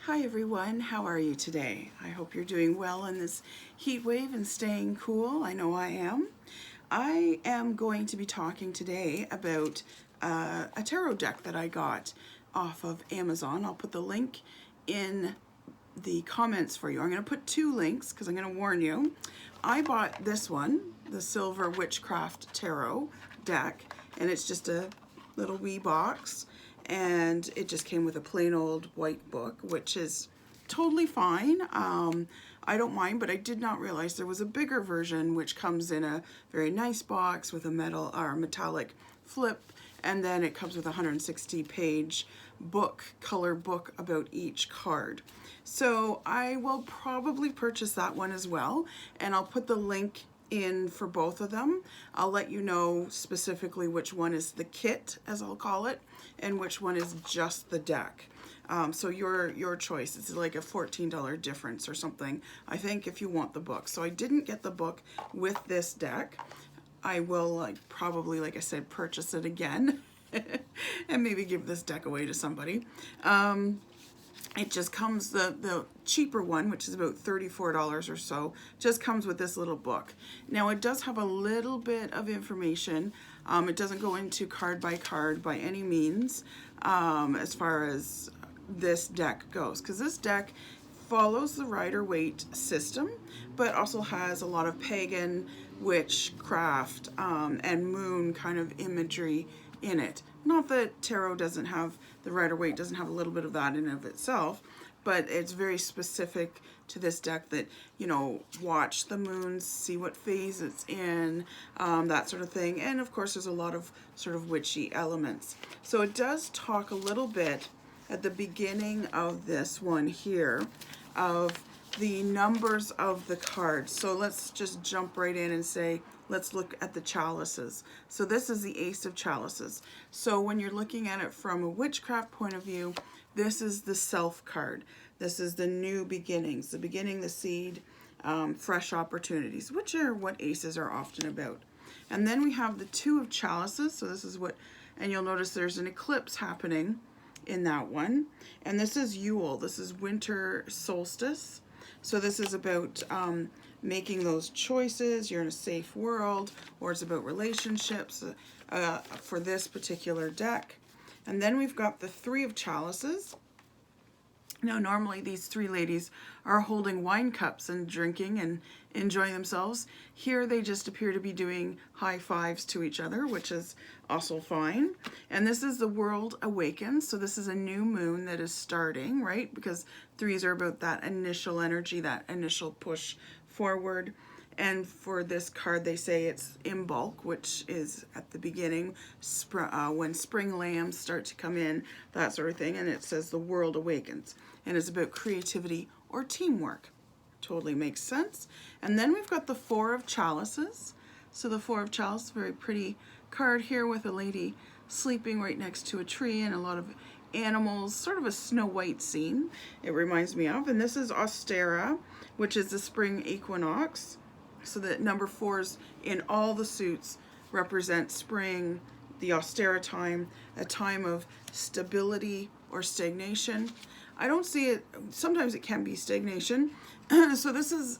Hi everyone, how are you today? I hope you're doing well in this heat wave and staying cool. I know I am. I am going to be talking today about a tarot deck that I got off of Amazon. I'll put the link in the comments for you. I'm going to put two links because I'm going to warn you. I bought this one, the Silver Witchcraft Tarot deck, and it's just a little wee box. And it just came with a plain old white book, which is totally fine. I don't mind, but I did not realize there was a bigger version which comes in a very nice box with a metal or metallic flip, and then it comes with a 160-page book, color book about each card. So I will probably purchase that one as well, and I'll put the link in for both of them. I'll let you know specifically which one is the kit, as I'll call it, and which one is just the deck. So your choice. It's like a $14 difference or something, I think, if you want the book. So I didn't get the book with this deck. I will probably, like I said, purchase it again and maybe give this deck away to somebody. It just comes, the cheaper one, which is about $34 or so, just comes with this little book. Now it does have a little bit of information. It doesn't go into card by any means as far as this deck goes, because this deck follows the Rider-Waite system, but also has a lot of pagan, witchcraft, and moon kind of imagery in it. Not that tarot doesn't have, the Rider-Waite doesn't have a little bit of that in and of itself, but it's very specific to this deck that, you know, watch the moons, see what phase it's in, that sort of thing. And of course there's a lot of sort of witchy elements. So it does talk a little bit at the beginning of this one here of the numbers of the cards. So let's just jump right in and say, let's look at the Chalices. So this is the Ace of Chalices. So when you're looking at it from a witchcraft point of view, this is the self card. This is the new beginnings, the beginning, the seed, fresh opportunities, which are what aces are often about. And then we have the Two of Chalices. So this is what, and you'll notice there's an eclipse happening in that one. And this is Yule. This is winter solstice. So this is about making those choices. You're in a safe world, or it's about relationships for this particular deck. And then we've got the Three of Chalices. Now normally these three ladies are holding wine cups and drinking and enjoying themselves. Here they just appear to be doing high fives to each other, which is also fine. And this is the world awakens. So this is a new moon that is starting, right? Because threes are about that initial energy, that initial push forward. And for this card, they say it's in bulk, which is at the beginning, when spring lambs start to come in, that sort of thing. And it says the world awakens. And it's about creativity or teamwork. Totally makes sense. And then we've got the Four of Chalices. So the Four of Chalices, very pretty card here with a lady sleeping right next to a tree and a lot of animals, sort of a Snow White scene it reminds me of. And this is Austera, which is the spring equinox. So that number fours in all the suits represent spring, the Austera time, a time of stability or stagnation. I don't see it, sometimes it can be stagnation. So this is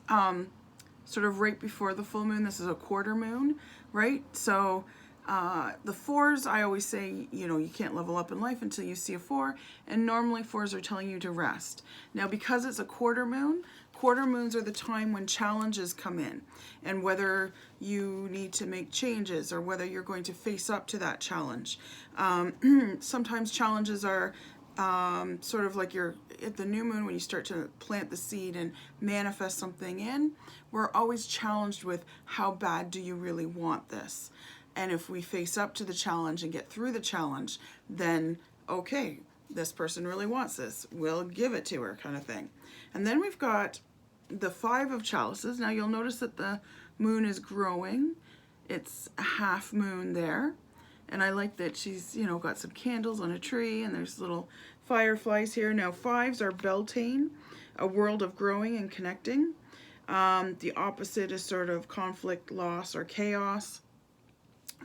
sort of right before the full moon. This is a quarter moon, right? So the fours, I always say, you know, you can't level up in life until you see a four, and normally fours are telling you to rest. Now, because it's a quarter moons are the time when challenges come in, and whether you need to make changes or whether you're going to face up to that challenge. Sometimes challenges are sort of like you're at the new moon when you start to plant the seed and manifest something in. We're always challenged with how bad do you really want this? And if we face up to the challenge and get through the challenge, then okay, this person really wants this. We'll give it to her, kind of thing. And then we've got the Five of Chalices. Now you'll notice that the moon is growing. It's a half moon there. And I like that she's, you know, got some candles on a tree and there's little fireflies here. Now fives are Beltane, a world of growing and connecting. The opposite is sort of conflict, loss, or chaos.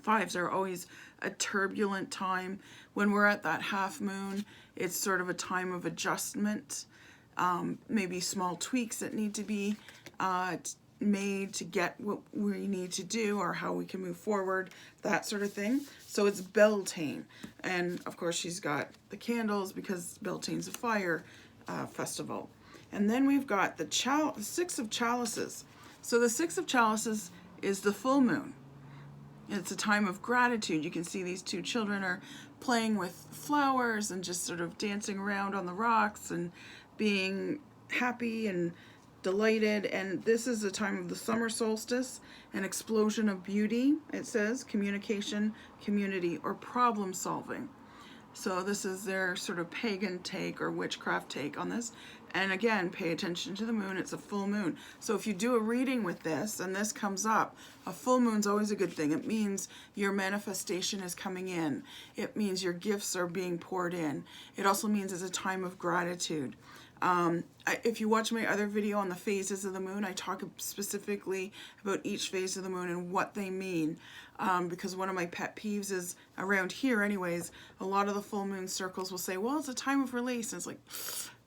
Fives are always a turbulent time. When we're at that half moon, it's sort of a time of adjustment. maybe small tweaks that need to be made to get what we need to do or how we can move forward, that sort of thing. So it's Beltane. And of course she's got the candles because Beltane's a fire festival. And then we've got the Six of Chalices. So the Six of Chalices is the full moon. It's a time of gratitude. You can see these two children are playing with flowers and just sort of dancing around on the rocks and being happy and delighted. And this is a time of the summer solstice, an explosion of beauty, it says, communication, community, or problem solving. So this is their sort of pagan take or witchcraft take on this. And again, pay attention to the moon. It's a full moon. So if you do a reading with this and this comes up, a full moon's always a good thing. It means your manifestation is coming in. It means your gifts are being poured in. It also means it's a time of gratitude. If you watch my other video on the phases of the moon, I talk specifically about each phase of the moon and what they mean. Because one of my pet peeves is, around here anyways, a lot of the full moon circles will say, well, it's a time of release. And it's like,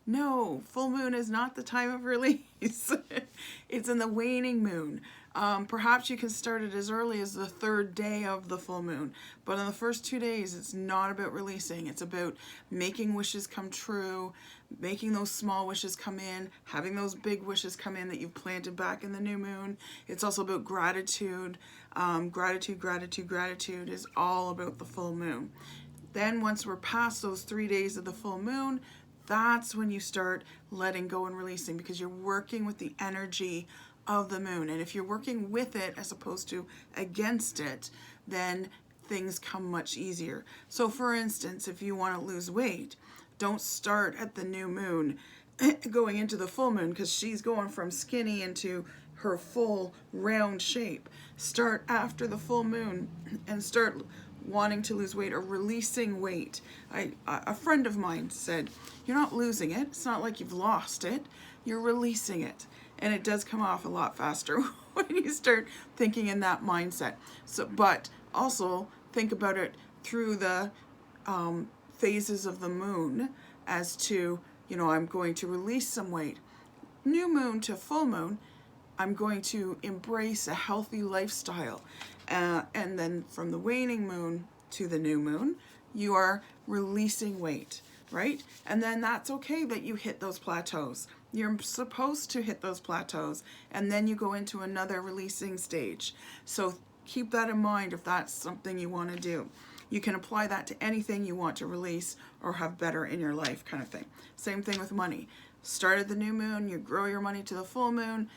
no, full moon is not the time of release. It's in the waning moon. Perhaps you can start it as early as the 3rd day of the full moon. But on the first 2 days, it's not about releasing. It's about making wishes come true, making those small wishes come in, having those big wishes come in that you've planted back in the new moon. It's also about gratitude. Gratitude is all about the full moon. Then once we're past those 3 days of the full moon, that's when you start letting go and releasing, because you're working with the energy of the moon. And if you're working with it as opposed to against it, then things come much easier. So for instance, if you want to lose weight, don't start at the new moon going into the full moon, because she's going from skinny into her full round shape. Start after the full moon and start wanting to lose weight or releasing weight. A friend of mine said, you're not losing it. It's not like you've lost it. You're releasing it. And it does come off a lot faster when you start thinking in that mindset. So, but also think about it through the phases of the moon as to, you know, I'm going to release some weight. New moon to full moon, I'm going to embrace a healthy lifestyle. And then from the waning moon to the new moon, you are releasing weight, right? And then that's okay that you hit those plateaus. You're supposed to hit those plateaus, and then you go into another releasing stage. So keep that in mind if that's something you want to do. You can apply that to anything you want to release or have better in your life, kind of thing. Same thing with money. Start at the new moon, you grow your money to the full moon.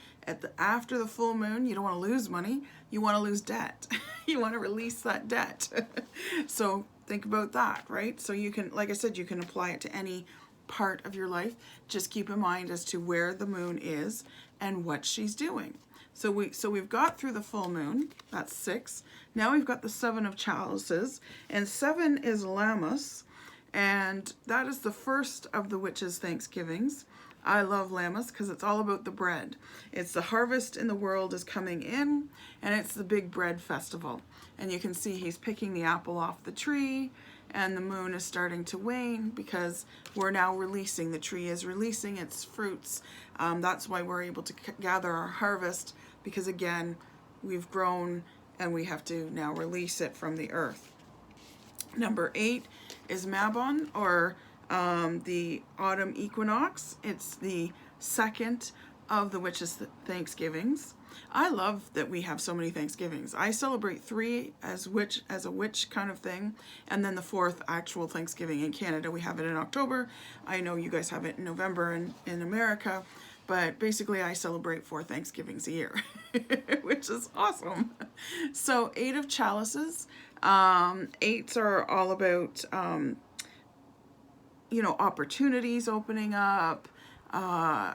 After the full moon, you don't want to lose money, you want to lose debt. You want to release that debt. So think about that, right? So you can, like I said, you can apply it to any part of your life. Just keep in mind as to where the moon is and what she's doing. So we've got through the full moon, that's 6. Now we've got the 7 of Chalices, and 7 is Lammas, and that is the first of the witches' Thanksgivings. I love Lammas because it's all about the bread. It's the harvest in the world is coming in, and it's the big bread festival. And you can see he's picking the apple off the tree, and the moon is starting to wane because we're now releasing. The tree is releasing its fruits. That's why we're able to gather our harvest, because again, we've grown and we have to now release it from the earth. Number 8 is Mabon, or the autumn equinox. It's the second of the witches' Thanksgivings. I love that we have so many Thanksgivings. I celebrate 3 as a witch kind of thing, and then the 4th actual Thanksgiving in Canada. We have it in October. I know you guys have it in November in America, but basically I celebrate 4 Thanksgivings a year, which is awesome. So 8 of Chalices. 8s are all about you know, opportunities opening up,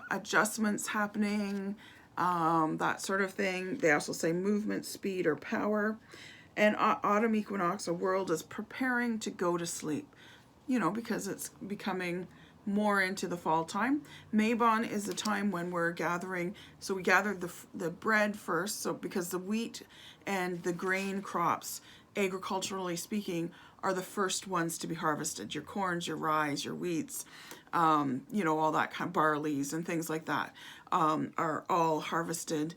adjustments happening, that sort of thing. They also say movement, speed, or power. And autumn equinox, a world is preparing to go to sleep, you know, because it's becoming more into the fall time. Mabon is the time when we're gathering. So we gathered the bread first, so because the wheat and the grain crops, agriculturally speaking, are the first ones to be harvested. Your corns, your rye, your wheats, you know, all that kind of barleys and things like that, are all harvested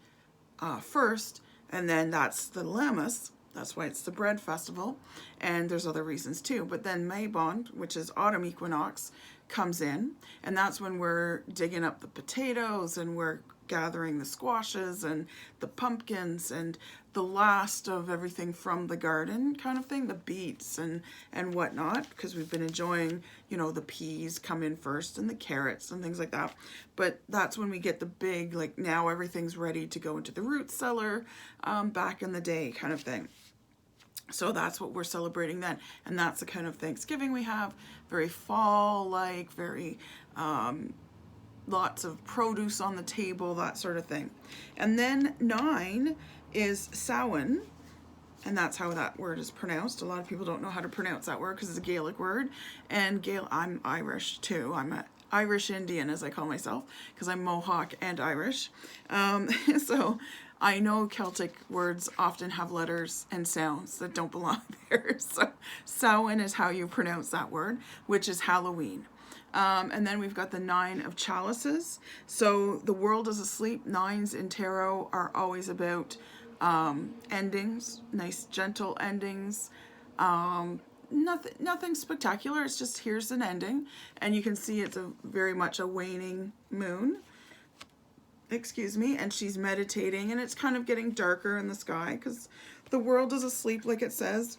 first, and then that's the Lammas. That's why it's the bread festival, and there's other reasons too. But then Mabon, which is autumn equinox, comes in, and that's when we're digging up the potatoes and we're gathering the squashes and the pumpkins and the last of everything from the garden kind of thing, the beets and whatnot, because we've been enjoying, you know, the peas come in first and the carrots and things like that. But that's when we get the big, like, now everything's ready to go into the root cellar, back in the day kind of thing. So that's what we're celebrating then, and that's the kind of Thanksgiving we have, very fall-like, very lots of produce on the table, that sort of thing. And then 9 is Samhain, and that's how that word is pronounced. A lot of people don't know how to pronounce that word because it's a Gaelic word, and I'm Irish too. I'm an Irish Indian, as I call myself, because I'm Mohawk and Irish. So I know Celtic words often have letters and sounds that don't belong there. So Samhain is how you pronounce that word, which is Halloween. And then we've got the 9 of Chalices. So the world is asleep. 9s in tarot are always about endings, nice gentle endings. Nothing spectacular. It's just here's an ending, and you can see it's very much a waning moon. Excuse me, and she's meditating, and it's kind of getting darker in the sky because the world is asleep, like it says.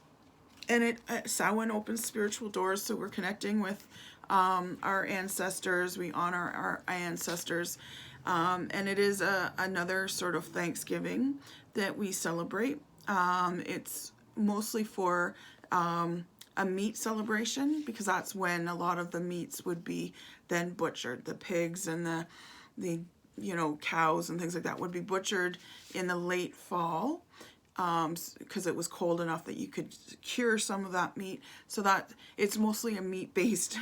And Samhain opens spiritual doors, so we're connecting with our ancestors. We honor our ancestors, and it is another sort of Thanksgiving that we celebrate. It's mostly for a meat celebration, because that's when a lot of the meats would be then butchered. The pigs and the you know, cows and things like that would be butchered in the late fall, because it was cold enough that you could cure some of that meat. So that it's mostly a meat-based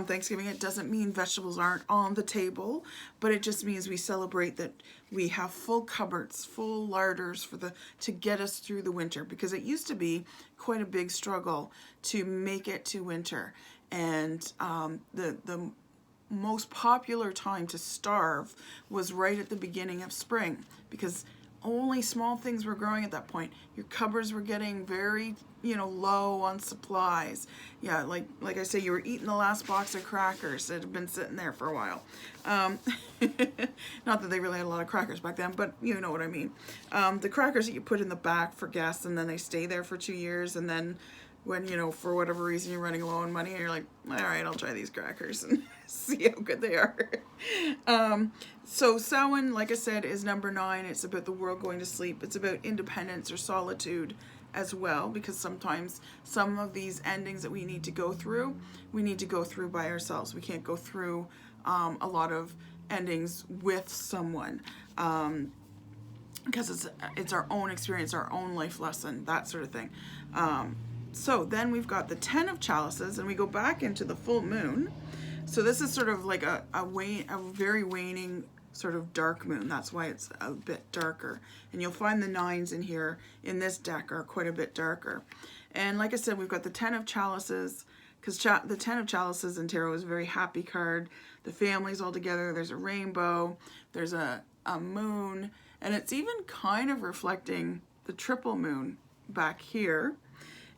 Thanksgiving. It doesn't mean vegetables aren't on the table, but it just means we celebrate that we have full cupboards, full larders to get us through the winter, because it used to be quite a big struggle to make it to winter. And the most popular time to starve was right at the beginning of spring, because only small things were growing at that point. Your cupboards were getting very, you know, low on supplies. Yeah, like I say, you were eating the last box of crackers that had been sitting there for a while. Not that they really had a lot of crackers back then, but you know what I mean. The crackers that you put in the back for guests, and then they stay there for 2 years, and then when, you know, for whatever reason you're running low on money, and you're like, all right, I'll try these crackers and see how good they are. So Samhain, like I said, is number 9. It's about the world going to sleep. It's about independence or solitude as well, because sometimes some of these endings that we need to go through by ourselves. We can't go through a lot of endings with someone, because it's our own experience, our own life lesson, that sort of thing. So then we've got the 10 of Chalices, and we go back into the full moon. So this is sort of like a very waning sort of dark moon. That's why it's a bit darker. And you'll find the 9s in here in this deck are quite a bit darker. And like I said, we've got the 10 of Chalices, because the 10 of Chalices in tarot is a very happy card. The family's all together. There's a rainbow. There's a moon. And it's even kind of reflecting the triple moon back here.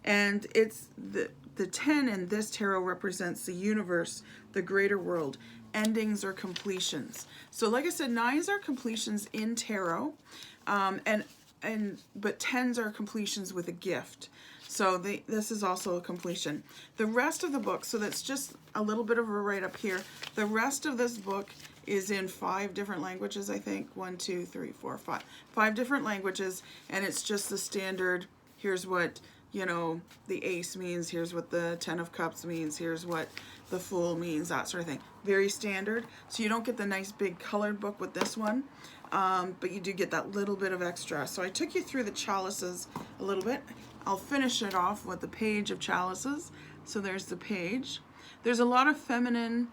And it's the 10 in this tarot represents the universe, the greater world, endings or completions. So like I said, 9s are completions in tarot, but 10s are completions with a gift. So this is also a completion. The rest of the book, so that's just a little bit of a write-up here. The rest of this book is in 5 different languages, I think. 1, 2, 3, 4, 5. 5 different languages, and it's just the standard, here's what, you know, the ace means, here's what the 10 of cups means, here's what the fool means, that sort of thing. Very standard. So you don't get the nice big colored book with this one, but you do get that little bit of extra. So I took you through the Chalices a little bit. I'll finish it off with the page of Chalices. So there's the page. There's a lot of feminine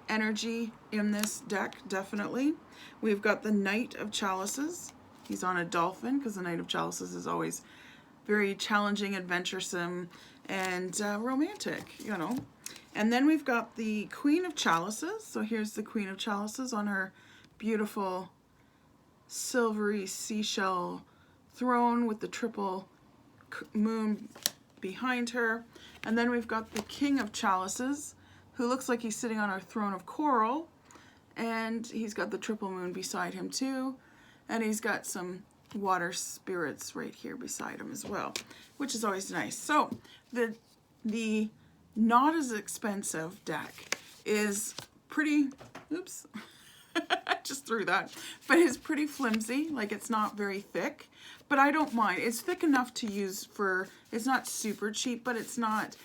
energy in this deck, definitely. We've got the Knight of Chalices. He's on a dolphin, because the Knight of Chalices is always very challenging, adventuresome, and romantic, you know. And then we've got the Queen of Chalices. So here's the Queen of Chalices on her beautiful silvery seashell throne with the triple moon behind her. And then we've got the King of Chalices, who looks like he's sitting on our throne of coral, and he's got the triple moon beside him too, and he's got some water spirits right here beside him as well, which is always nice. So the not as expensive deck is pretty, oops, I just threw that, but it's pretty flimsy, like it's not very thick, but I don't mind. It's thick enough to use for, it's not super cheap, but it's not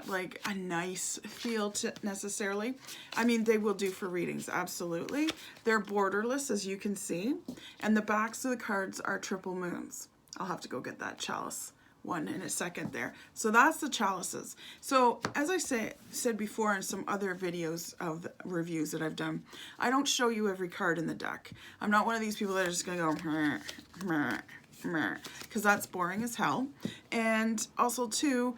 like a nice feel to necessarily. I mean, they will do for readings, absolutely. They're borderless, as you can see, and the backs of the cards are triple moons. I'll have to go get that chalice one in a second there. So that's the chalices. So as I said before in some other videos of reviews that I've done, I don't show you every card in the deck. I'm not one of these people that are just gonna go because that's boring as hell. And also too,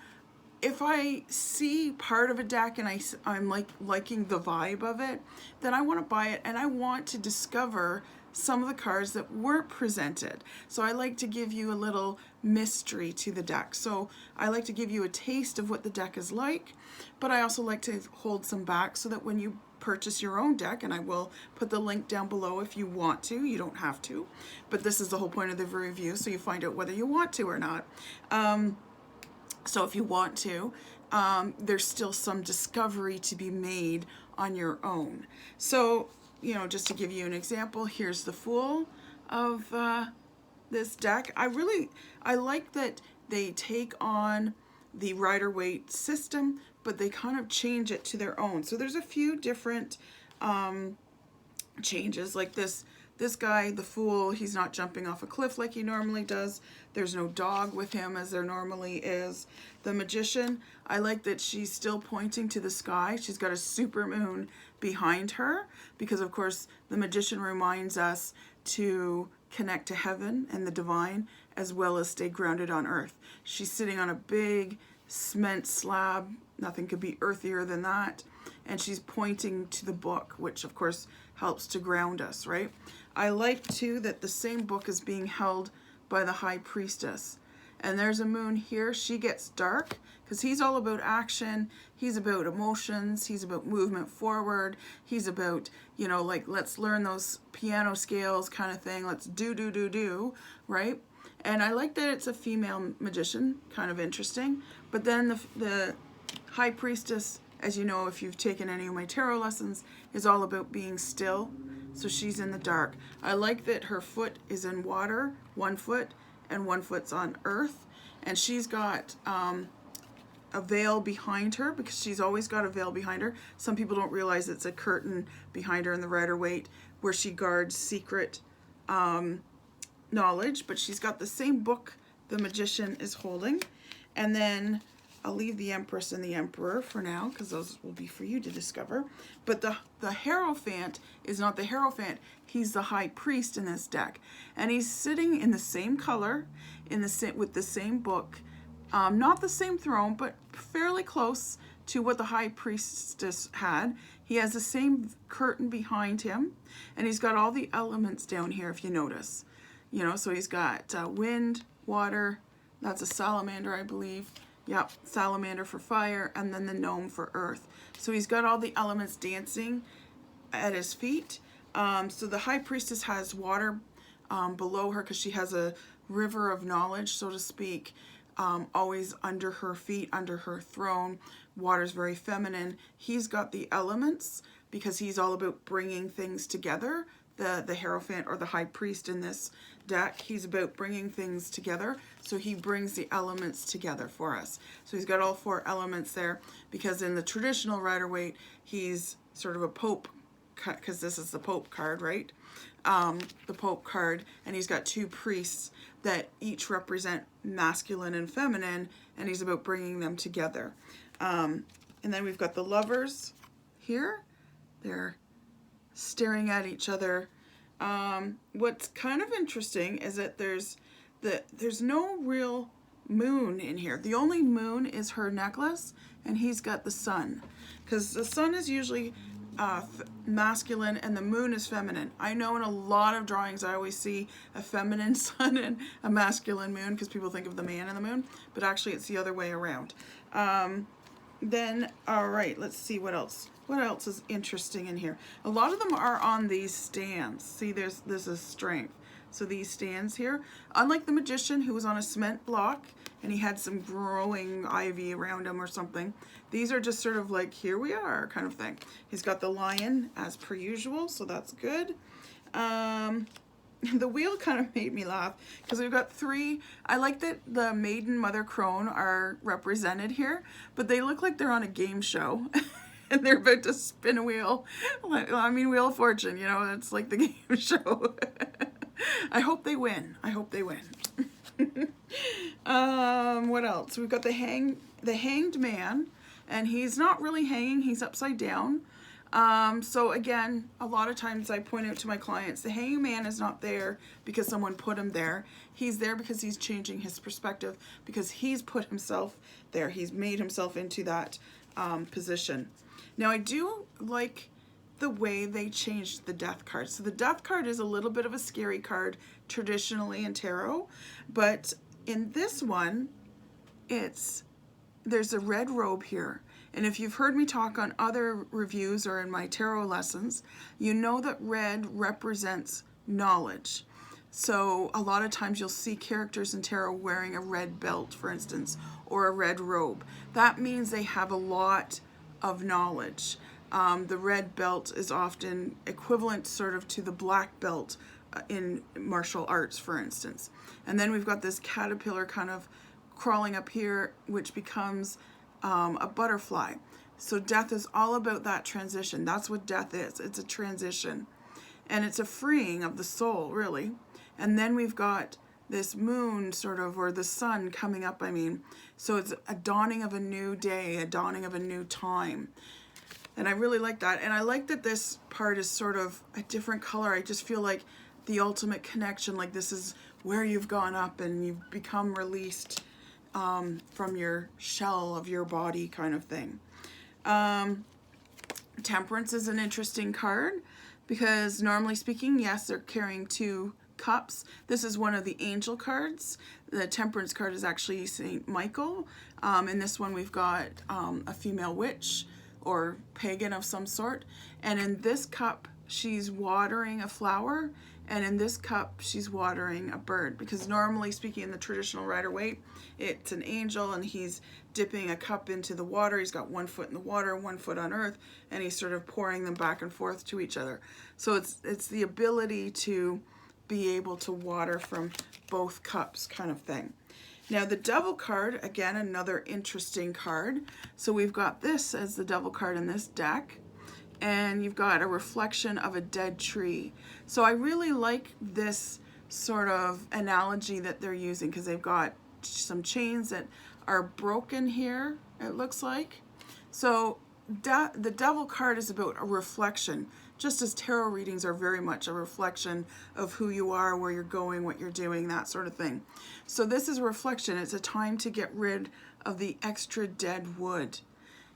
if I see part of a deck and I'm liking the vibe of it, then I want to buy it and I want to discover some of the cards that weren't presented. So I like to give you a little mystery to the deck. So I like to give you a taste of what the deck is like, but I also like to hold some back so that when you purchase your own deck, and I will put the link down below if you want to, you don't have to, but this is the whole point of the review, so you find out whether you want to or not. So if you want to, there's still some discovery to be made on your own. So, you know, just to give you an example, here's the Fool of this deck. I like that they take on the Rider-Waite system, but they kind of change it to their own. So there's a few different changes, like this guy, the Fool, he's not jumping off a cliff like he normally does. There's no dog with him as there normally is. The Magician, I like that she's still pointing to the sky. She's got a super moon behind her because, of course, the Magician reminds us to connect to heaven and the divine as well as stay grounded on earth. She's sitting on a big cement slab. Nothing could be earthier than that. And she's pointing to the book, which, of course, helps to ground us, right? I like too that the same book is being held by the High Priestess. And there's a moon here. She gets dark because he's all about action. He's about emotions. He's about movement forward. He's about, you know, like, let's learn those piano scales kind of thing. Let's do, right? And I like that it's a female magician, kind of interesting. But then the High Priestess, as you know, if you've taken any of my tarot lessons, is all about being still. So she's in the dark. I like that her foot is in water, one foot, and one foot's on earth. And she's got a veil behind her because she's always got a veil behind her. Some people don't realize it's a curtain behind her in the Rider-Waite where she guards secret knowledge, but she's got the same book the Magician is holding. And then I'll leave the Empress and the Emperor for now because those will be for you to discover. But the Hierophant is not the Hierophant. He's the High Priest in this deck. And he's sitting in the same color, with the same book. Not the same throne, but fairly close to what the High Priestess had. He has the same curtain behind him. And he's got all the elements down here, if you notice. You know, so he's got wind, water. That's a salamander, I believe. Yep, salamander for fire, and then the gnome for earth. So he's got all the elements dancing at his feet. So the High Priestess has water below her because she has a river of knowledge, so to speak, always under her feet, under her throne. Water's very feminine. He's got the elements because he's all about bringing things together. The Hierophant or the High Priest in this deck, he's about bringing things together. So he brings the elements together for us. So he's got all four elements there because in the traditional Rider-Waite, he's sort of a Pope, because this is the Pope card, right? The Pope card, and he's got two priests that each represent masculine and feminine, and he's about bringing them together. And then we've got the Lovers here. They're staring at each other. What's kind of interesting is that there's no real moon in here. The only moon is her necklace, and he's got the sun, because the sun is usually masculine and the moon is feminine. I know in a lot of drawings I always see a feminine sun and a masculine moon because people think of the man and the moon, but actually it's the other way around. Then, all right, let's see what else. What else is interesting in here? A lot of them are on these stands. See, this is strength. So these stands here, unlike the magician who was on a cement block and he had some growing ivy around him or something, these are just sort of like, here we are kind of thing. He's got the lion as per usual, so that's good. The wheel kind of made me laugh because we've got three. I like that the maiden, mother, crone are represented here, but they look like they're on a game show. And they're about to spin a wheel. I mean, Wheel of Fortune, you know, it's like the game show. I hope they win. I hope they win. What else? We've got the hanged man, and he's not really hanging, he's upside down. So again, a lot of times I point out to my clients, the hanging man is not there because someone put him there. He's there because he's changing his perspective, because he's put himself there. He's made himself into that position. Now I do like the way they changed the death card. So the death card is a little bit of a scary card traditionally in tarot, but in this one, there's a red robe here. And if you've heard me talk on other reviews or in my tarot lessons, you know that red represents knowledge. So a lot of times you'll see characters in tarot wearing a red belt, for instance, or a red robe. That means they have a lot of knowledge. The red belt is often equivalent sort of to the black belt in martial arts, for instance. And then we've got this caterpillar kind of crawling up here, which becomes a butterfly. So death is all about that transition. That's what death is. It's a transition. And it's a freeing of the soul, really. And then we've got this moon sort of, or the sun coming up, I mean. So it's a dawning of a new day, a dawning of a new time. And I really like that. And I like that this part is sort of a different color. I just feel like the ultimate connection, like this is where you've gone up and you've become released from your shell of your body kind of thing. Temperance is an interesting card because normally speaking, yes, they're carrying 2 cups. This is one of the angel cards. The Temperance card is actually Saint Michael. In this one we've got a female witch or pagan of some sort. And in this cup, she's watering a flower. And in this cup, she's watering a bird. Because normally speaking in the traditional Rider-Waite, it's an angel and he's dipping a cup into the water. He's got 1 foot in the water, 1 foot on earth, and he's sort of pouring them back and forth to each other. So it's the ability to be able to water from both cups kind of thing. Now the Devil card, again, another interesting card. So we've got this as the Devil card in this deck, and you've got a reflection of a dead tree. So I really like this sort of analogy that they're using because they've got some chains that are broken here, it looks like. So the Devil card is about a reflection, just as tarot readings are very much a reflection of who you are, where you're going, what you're doing, that sort of thing. So this is a reflection. It's a time to get rid of the extra dead wood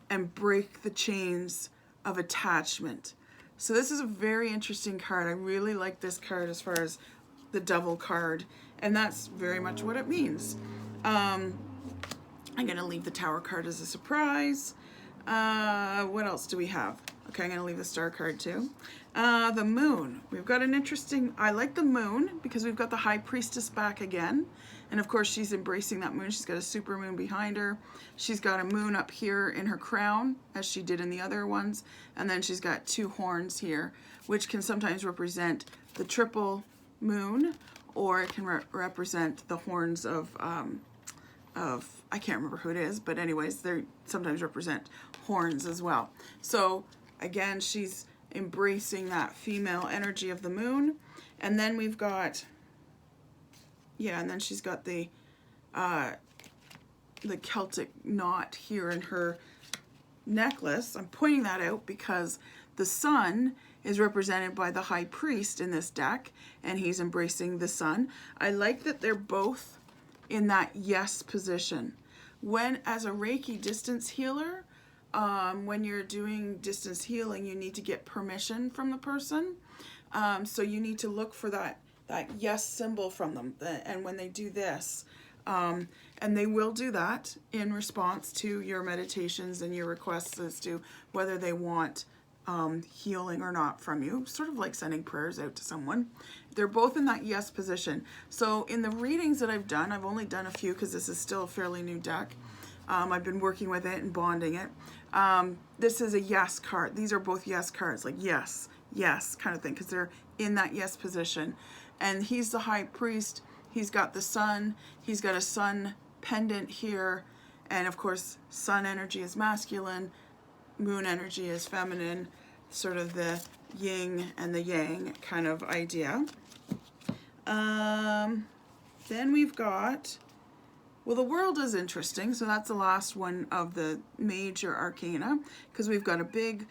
and break the chains of attachment. So this is a very interesting card. I really like this card as far as the Devil card, and that's very much what it means. I'm going to leave the Tower card as a surprise. What else do we have? Okay, I'm going to leave the Star card too. The Moon. We've got an interesting, I like the Moon because we've got the High Priestess back again. And of course she's embracing that moon. She's got a super moon behind her. She's got a moon up here in her crown, as she did in the other ones. And then she's got 2 horns here, which can sometimes represent the triple moon, or it can represent the horns of I can't remember who it is, but anyways, they sometimes represent horns as well. So again, she's embracing that female energy of the moon. And then we've got, yeah, and then she's got the Celtic knot here in her necklace. I'm pointing that out because the sun is represented by the High Priest in this deck, and he's embracing the sun. I like that they're both in that yes position. When, as a Reiki distance healer, when you're doing distance healing, you need to get permission from the person. So you need to look for that yes symbol from them. And when they do this, and they will do that in response to your meditations and your requests as to whether they want healing or not from you, sort of like sending prayers out to someone. They're both in that yes position. So in the readings that I've done, I've only done a few because this is still a fairly new deck. I've been working with it and bonding it. This is a yes card. These are both yes cards, like yes, yes kind of thing, because they're in that yes position. And he's the high priest. He's got the sun. He's got a sun pendant here. And of course, sun energy is masculine. Moon energy is feminine. Sort of the yin and the yang kind of idea. Then we've got, well, the world is interesting. So that's the last one of the major arcana, because we've got a big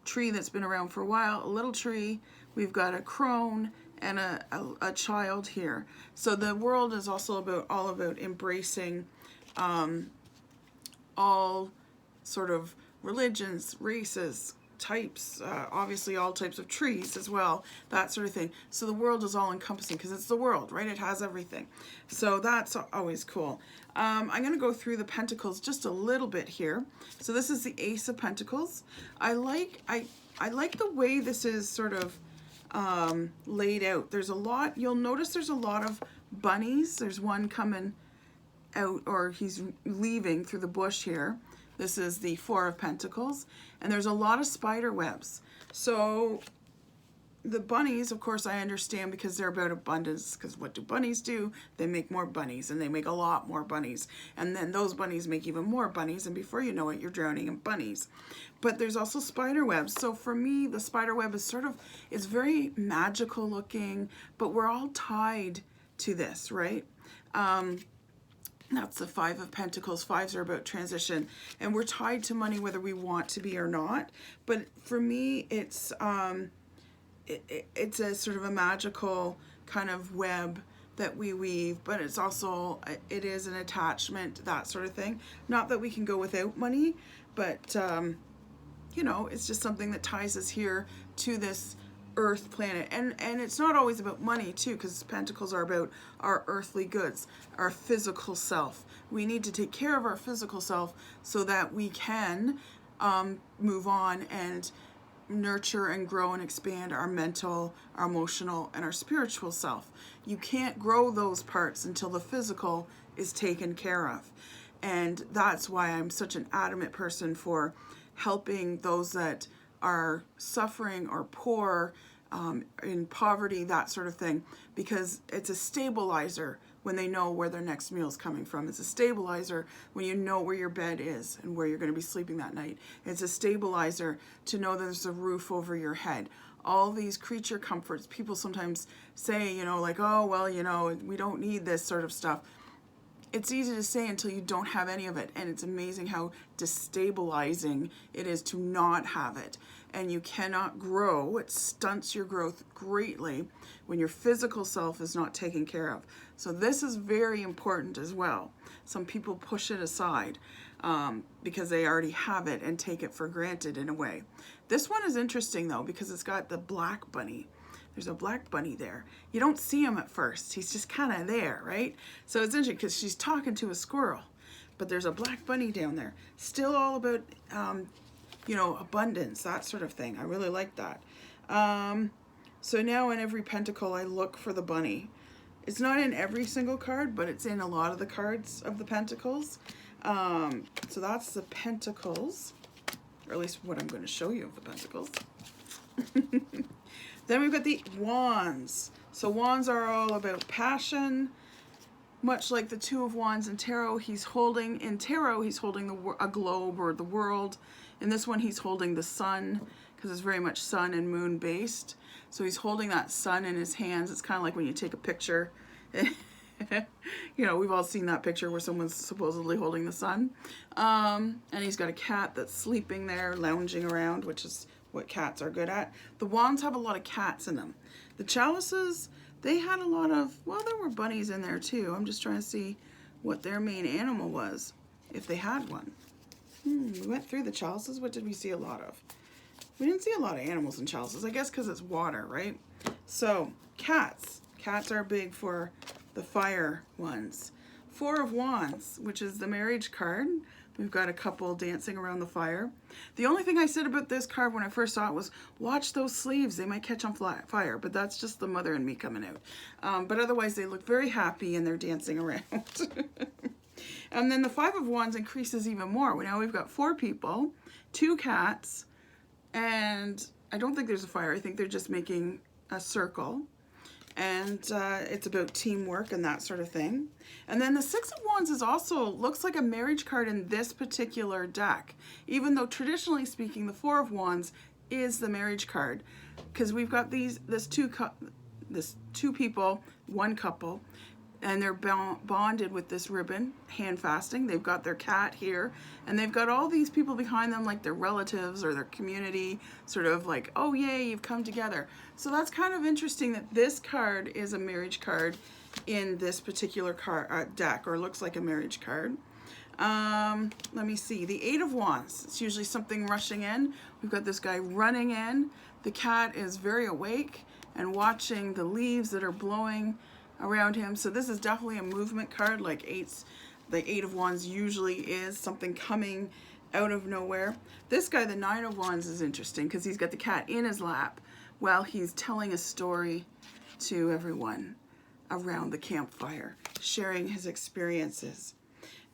tree that's been around for a while, a little tree. We've got a crone and a child here. So the world is also all about embracing all sort of religions, races, types, obviously all types of trees as well, that sort of thing. So the world is all encompassing because it's the world, right? It has everything. So that's always cool. I'm going to go through the pentacles just a little bit here. So this is the Ace of Pentacles. I like the way this is sort of laid out. There's a lot, you'll notice there's a lot of bunnies. There's one coming out, or he's leaving through the bush here. This is the Four of Pentacles, and there's a lot of spider webs. So the bunnies, of course, I understand because they're about abundance, because what do bunnies do? They make more bunnies, and they make a lot more bunnies. And then those bunnies make even more bunnies, and before you know it, you're drowning in bunnies. But there's also spider webs. So for me, the spider web is sort of, it's very magical looking, but we're all tied to this, right? That's the Five of Pentacles. Fives are about transition, and we're tied to money whether we want to be or not. But for me, it's it's a sort of a magical kind of web that we weave, but it's also, it is an attachment, that sort of thing. Not that we can go without money, but you know, it's just something that ties us here to this earth planet. And it's not always about money too, because pentacles are about our earthly goods, our physical self. We need to take care of our physical self so that we can move on and nurture and grow and expand our mental, our emotional, and our spiritual self. You can't grow those parts until the physical is taken care of. And that's why I'm such an adamant person for helping those that are suffering or poor, in poverty, that sort of thing, because it's a stabilizer when they know where their next meal is coming from. It's a stabilizer when you know where your bed is and where you're going to be sleeping that night. It's a stabilizer to know there's a roof over your head. All these creature comforts, people sometimes say, you know, like, oh, well, you know, we don't need this sort of stuff. It's easy to say until you don't have any of it, and it's amazing how destabilizing it is to not have it. And you cannot grow. It stunts your growth greatly when your physical self is not taken care of. So this is very important as well. Some people push it aside because they already have it and take it for granted in a way. This one is interesting though, because it's got the black bunny. There's a black bunny there. You don't see him at first. He's just kind of there, right? So it's interesting because she's talking to a squirrel, but there's a black bunny down there. Still all about, you know, abundance, that sort of thing. I really like that. So now in every pentacle, I look for the bunny. It's not in every single card, but it's in a lot of the cards of the pentacles. So that's the pentacles, or at least what I'm going to show you of the pentacles. Then we've got the wands. So wands are all about passion. Much like the Two of Wands in tarot, he's holding a globe or the world. In this one, he's holding the sun, because it's very much sun and moon based. So he's holding that sun in his hands. It's kind of like when you take a picture. You know, we've all seen that picture where someone's supposedly holding the sun. And he's got a cat that's sleeping there, lounging around, which is what cats are good at. The wands have a lot of cats in them. The chalices, they had a lot of, well, there were bunnies in there too. I'm just trying to see what their main animal was, if they had one. We went through the chalices. What did we see a lot of? We didn't see a lot of animals in chalices, I guess because it's water, right? So, cats. Cats are big for the fire ones. Four of Wands, which is the marriage card. We've got a couple dancing around the fire. The only thing I said about this card when I first saw it was, watch those sleeves, they might catch on fire, but that's just the mother and me coming out. But otherwise they look very happy and they're dancing around. And then the Five of Wands increases even more. Now we've got 4 people, 2 cats, and I don't think there's a fire. I think they're just making a circle. And it's about teamwork and that sort of thing. And then the Six of Wands is also, looks like a marriage card in this particular deck. Even though traditionally speaking, the Four of Wands is the marriage card. Because we've got this two people, one couple, and they're bonded with this ribbon, hand fasting. They've got their cat here, and they've got all these people behind them, like their relatives or their community, sort of like, oh yay, you've come together. So that's kind of interesting that this card is a marriage card in this particular card deck, or looks like a marriage card. Let me see, the Eight of Wands. It's usually something rushing in. We've got this guy running in. The cat is very awake and watching the leaves that are blowing around him. So this is definitely a movement card, like the Eight of Wands usually is, something coming out of nowhere. This guy, the Nine of Wands, is interesting because he's got the cat in his lap while he's telling a story to everyone around the campfire, sharing his experiences.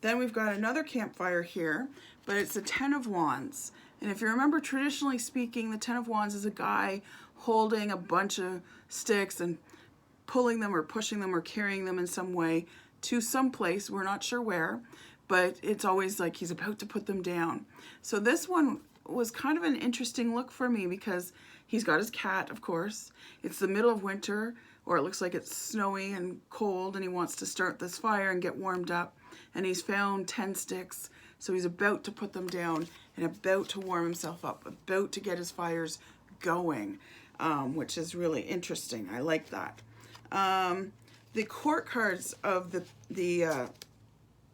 Then we've got another campfire here, but it's the Ten of Wands. And if you remember, traditionally speaking, the Ten of Wands is a guy holding a bunch of sticks and pulling them or pushing them or carrying them in some way to some place, we're not sure where, but it's always like he's about to put them down. So this one was kind of an interesting look for me because he's got his cat, of course. It's the middle of winter, or it looks like it's snowy and cold, and he wants to start this fire and get warmed up, and he's found 10 sticks, so he's about to put them down and about to warm himself up, about to get his fires going, which is really interesting. I like that. The court cards of the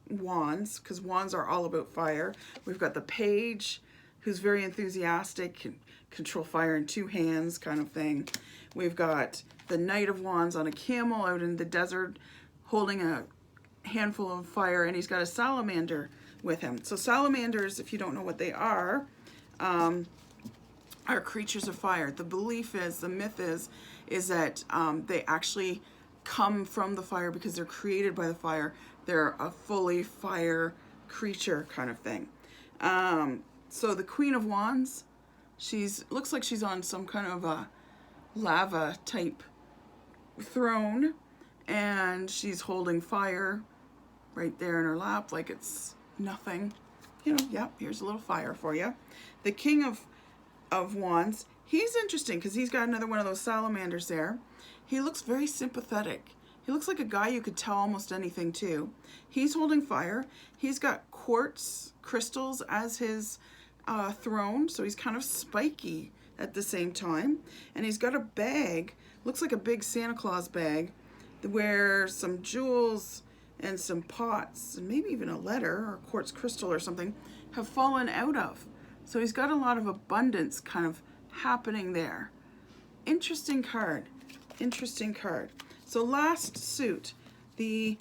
wands, because wands are all about fire. We've got the page, who's very enthusiastic, can control fire in 2 hands kind of thing. We've got the Knight of Wands on a camel out in the desert holding a handful of fire, and he's got a salamander with him. So salamanders, if you don't know what they are creatures of fire. The belief is, the myth is that they actually come from the fire because they're created by the fire. They're a fully fire creature kind of thing. So the Queen of Wands, looks like she's on some kind of a lava type throne, and she's holding fire right there in her lap like it's nothing. You know, yeah, here's a little fire for you. The King of Wands, he's interesting because he's got another one of those salamanders there. He looks very sympathetic. He looks like a guy you could tell almost anything to. He's holding fire. He's got quartz crystals as his throne, so he's kind of spiky at the same time. And he's got a bag, looks like a big Santa Claus bag, where some jewels and some pots, and maybe even a letter or quartz crystal or something, have fallen out of. So he's got a lot of abundance kind of happening there. Interesting card. Interesting card. So last suit, the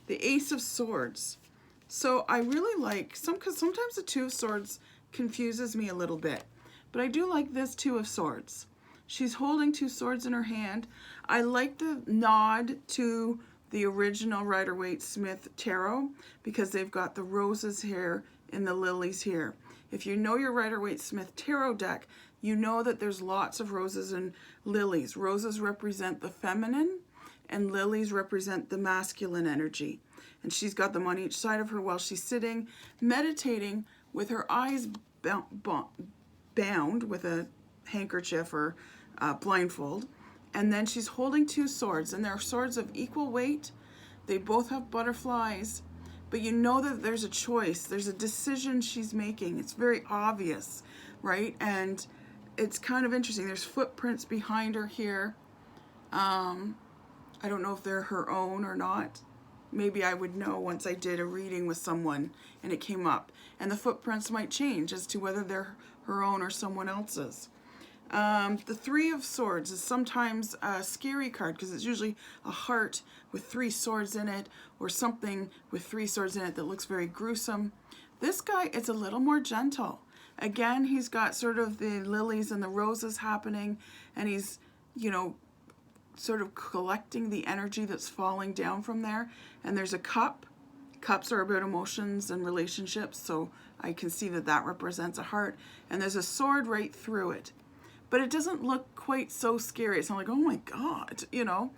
Ace of Swords. So I really like because sometimes the Two of Swords confuses me a little bit, but I do like this Two of Swords. She's holding 2 swords in her hand. I like the nod to the original Rider-Waite-Smith tarot because they've got the roses here and the lilies here. If you know your Rider-Waite-Smith tarot deck, you know that there's lots of roses and lilies. Roses represent the feminine and lilies represent the masculine energy. And she's got them on each side of her while she's sitting, meditating with her eyes bound with a handkerchief or blindfold. And then she's holding 2 swords, and they're swords of equal weight. They both have butterflies, but you know that there's a choice. There's a decision she's making. It's very obvious, right? And it's kind of interesting. There's footprints behind her here. I don't know if they're her own or not. Maybe I would know once I did a reading with someone and it came up. And the footprints might change as to whether they're her own or someone else's. The Three of Swords is sometimes a scary card because it's usually a heart with 3 swords in it, or something with 3 swords in it that looks very gruesome. This guy is a little more gentle. Again, he's got sort of the lilies and the roses happening, and he's, you know, sort of collecting the energy that's falling down from there. And there's a cup. Cups are about emotions and relationships, so I can see that that represents a heart. And there's a sword right through it. But it doesn't look quite so scary. It's not like, oh my God, you know.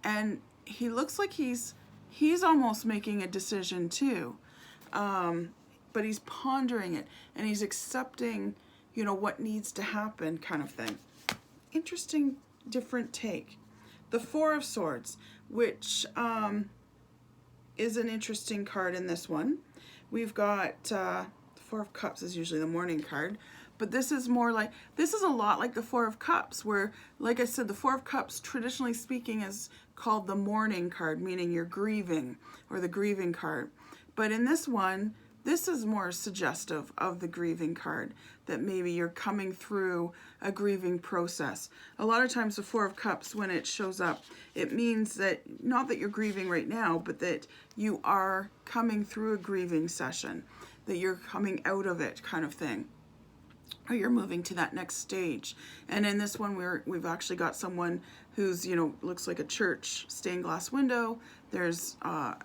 And he looks like he's almost making a decision too. But he's pondering it, and he's accepting, you know, what needs to happen, kind of thing. Interesting, different take. The Four of Swords, which is an interesting card in this one. We've got the Four of Cups is usually the morning card, but this is more like, this is a lot like the Four of Cups, where, like I said, the Four of Cups, traditionally speaking, is called the mourning card, meaning you're grieving, or the grieving card. But in this one, this is more suggestive of the grieving card, that maybe you're coming through a grieving process. A lot of times the Four of Cups, when it shows up, it means that, not that you're grieving right now, but that you are coming through a grieving session, that you're coming out of it, kind of thing, or you're moving to that next stage. And in this one, we've actually got someone who's, you know, looks like a church stained glass window. There's a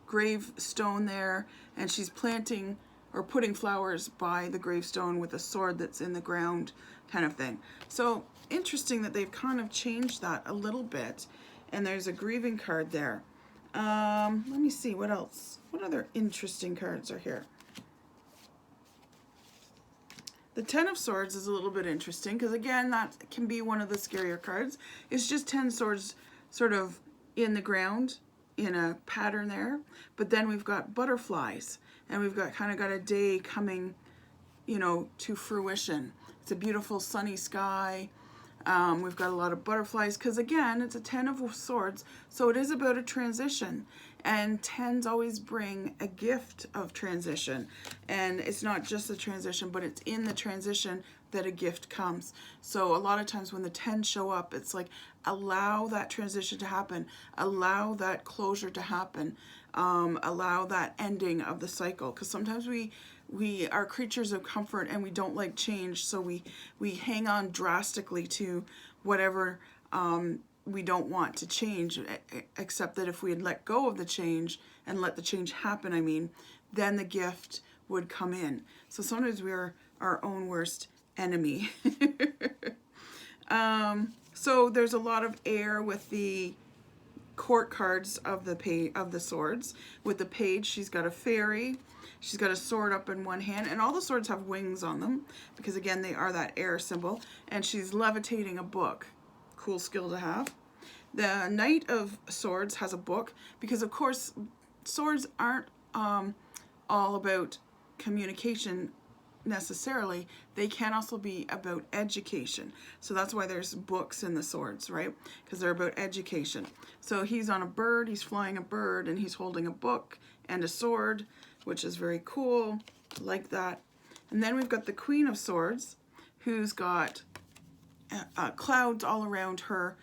gravestone there, and she's planting or putting flowers by the gravestone with a sword that's in the ground, kind of thing. So interesting that they've kind of changed that a little bit. And there's a grieving card there. Let me see, what else? What other interesting cards are here? The Ten of Swords is a little bit interesting because, again, that can be one of the scarier cards. It's just 10 swords sort of in the ground in a pattern there. But then we've got butterflies, and we've got kind of got a day coming, you know, to fruition. It's a beautiful sunny sky. We've got a lot of butterflies because, again, it's a 10 of Swords, so it is about a transition. And 10s always bring a gift of transition. And it's not just the transition, but it's in the transition that a gift comes. So a lot of times when the 10s show up, it's like, allow that transition to happen, allow that closure to happen, allow that ending of the cycle. Because sometimes we are creatures of comfort and we don't like change, so we hang on drastically to whatever we don't want to change, except that if we had let go of the change and let the change happen, I mean, then the gift would come in. So sometimes we're our own worst enemy. So there's a lot of air with the court cards of the swords. With the page, she's got a fairy. She's got a sword up in one hand, and all the swords have wings on them because, again, they are that air symbol. And she's levitating a book. Cool skill to have. The Knight of Swords has a book because, of course, swords aren't all about communication necessarily. They can also be about education. So that's why there's books in the swords, right? Because they're about education. So he's on a bird, he's flying a bird, and he's holding a book and a sword, which is very cool. I like that. And then we've got the Queen of Swords, who's got clouds all around her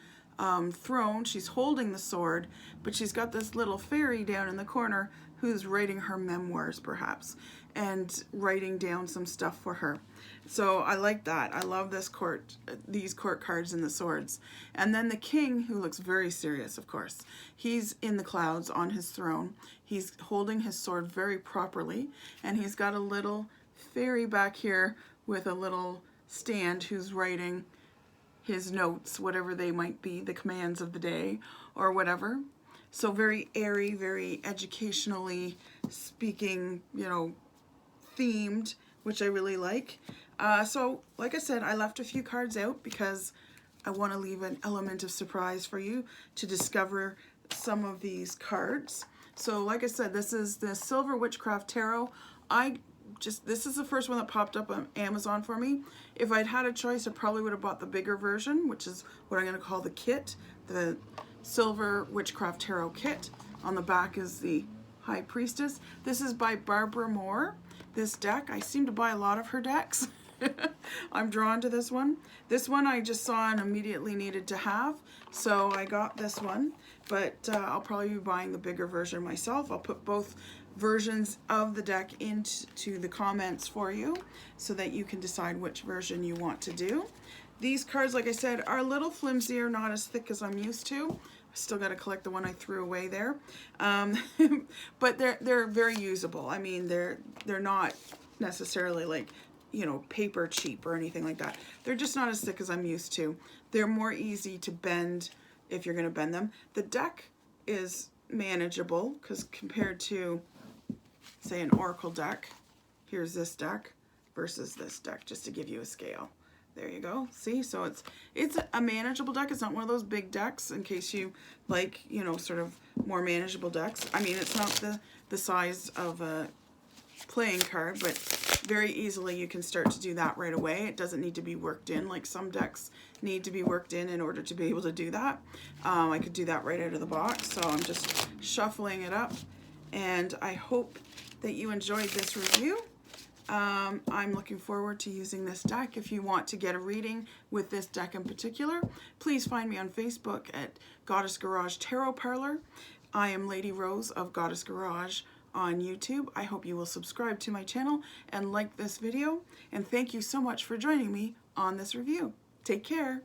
throne. She's holding the sword, but she's got this little fairy down in the corner who's writing her memoirs, perhaps, and writing down some stuff for her. So I like that. I love these court cards in the swords. And then the king, who looks very serious, of course. He's in the clouds on his throne. He's holding his sword very properly, and he's got a little fairy back here with a little stand who's writing his notes, whatever they might be, the commands of the day or whatever. So very airy, very educationally speaking, you know, themed, which I really like. So like I said, I left a few cards out because I want to leave an element of surprise for you to discover some of these cards. So like I said, this is the Silver Witchcraft Tarot. This is the first one that popped up on Amazon for me. If I'd had a choice, I probably would have bought the bigger version, which is what I'm going to call the kit. the Silver Witchcraft Tarot Kit. On the back is the High Priestess. This is by Barbara Moore. This deck, I seem to buy a lot of her decks. I'm drawn to this one. This one I just saw and immediately needed to have, so I got this one, but I'll probably be buying the bigger version myself. I'll put both versions of the deck into the comments for you so that you can decide which version you want to do. These cards, like I said, are a little flimsier, not as thick as I'm used to. I still got to collect the one I threw away there. But they're very usable. I mean, they're not necessarily like, you know, paper cheap or anything like that. They're just not as thick as I'm used to. They're more easy to bend if you're going to bend them. The deck is manageable because compared to, say, an Oracle deck, here's this deck versus this deck, just to give you a scale. There you go. See, so it's a manageable deck. It's not one of those big decks in case you like, you know, sort of more manageable decks. I mean, it's not the size of a playing card, but very easily you can start to do that right away. It doesn't need to be worked in like some decks need to be worked in order to be able to do that. I could do that right out of the box, so I'm just shuffling it up, and I hope that you enjoyed this review. I'm looking forward to using this deck. If you want to get a reading with this deck in particular, please find me on Facebook at Goddess Garage Tarot Parlor. I am Lady Rose of Goddess Garage on YouTube. I hope you will subscribe to my channel and like this video, and thank you so much for joining me on this review. Take care.